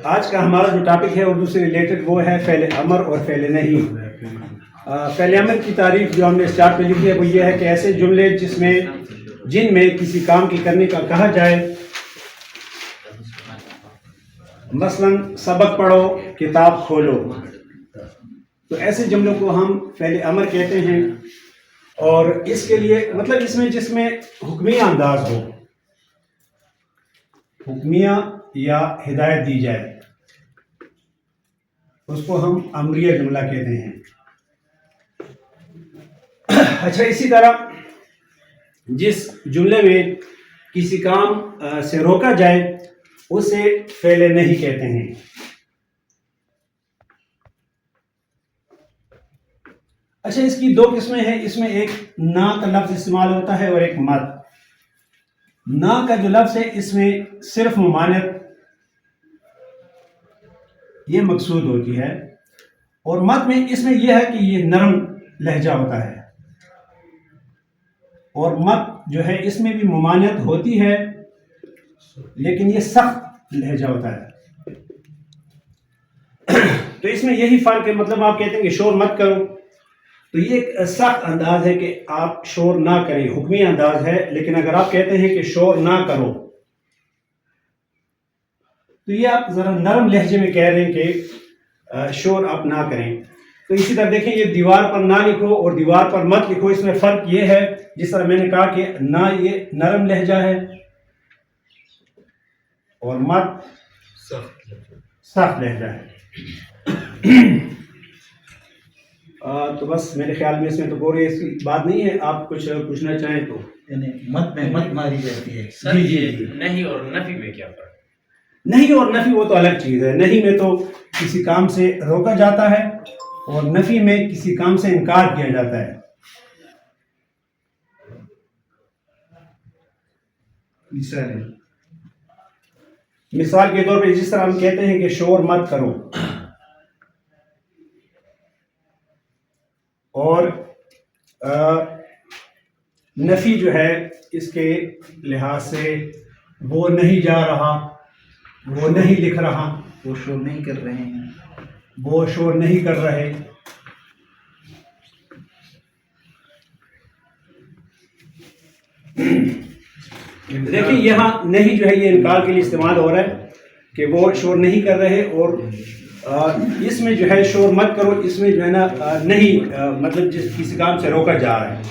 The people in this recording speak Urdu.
آج کا ہمارا جو ٹاپک ہے اردو سے ریلیٹڈ وہ ہے فعل امر اور فعل نہیں۔ فعل امر کی تعریف جو ہم نے اسٹارٹ میں لکھی ہے وہ یہ ہے کہ ایسے جملے جن میں کسی کام کی کرنے کا کہا جائے، مثلا سبق پڑھو، کتاب کھولو، تو ایسے جملوں کو ہم فعل امر کہتے ہیں۔ اور اس کے لیے مطلب جس میں حکمیہ انداز ہو، حکمیہ یا ہدایت دی جائے، اس کو ہم امریہ جملہ کہتے ہیں۔ اچھا، اسی طرح جس جملے میں کسی کام سے روکا جائے اسے فعل نہیں کہتے ہیں۔ اچھا، اس کی دو قسمیں ہیں، اس میں ایک نا کا لفظ استعمال ہوتا ہے اور ایک مت۔ نا کا جو لفظ ہے اس میں صرف ممانعت یہ مقصود ہوتی ہے، اور مت میں اس میں یہ ہے کہ یہ نرم لہجہ ہوتا ہے، اور مت جو ہے اس میں بھی ممانعت ہوتی ہے لیکن یہ سخت لہجہ ہوتا ہے۔ تو اس میں یہی فرق ہے، مطلب آپ کہتے ہیں کہ شور مت کرو، تو یہ ایک سخت انداز ہے کہ آپ شور نہ کریں، حکمی انداز ہے۔ لیکن اگر آپ کہتے ہیں کہ شور نہ کرو، تو یہ آپ ذرا نرم لہجے میں کہہ رہے ہیں کہ شور آپ نہ کریں۔ تو اسی طرح دیکھیں، یہ دیوار پر نہ لکھو اور دیوار پر مت لکھو، اس میں فرق یہ ہے، جس طرح میں نے کہا کہ نہ یہ نرم لہجہ ہے اور مت سخت لہجہ ہے۔ تو بس میرے خیال میں اس میں تو کوئی ایسی بات نہیں ہے، آپ کچھ پوچھنا چاہیں تو۔ یعنی مت میں مت ماری جاتی ہے۔ سر یہ نہیں اور نفی میں کیا فرق؟ نہیں اور نفی وہ تو الگ چیز ہے۔ نہیں میں تو کسی کام سے روکا جاتا ہے اور نفی میں کسی کام سے انکار کیا جاتا ہے۔ مثال کے طور پہ جس طرح ہم کہتے ہیں کہ شور مت کرو، اور نفی جو ہے اس کے لحاظ سے وہ نہیں جا رہا، وہ نہیں لکھ رہا، وہ شور نہیں کر رہے ہیں، وہ شور نہیں کر رہے۔ دیکھیں یہاں نہیں جو ہے یہ انکار کے لیے استعمال ہو رہا ہے کہ وہ شور نہیں کر رہے، اور اس میں جو ہے شور مت کرو، اس میں جو ہے نا نہیں مطلب کسی کام سے روکا جا رہا ہے۔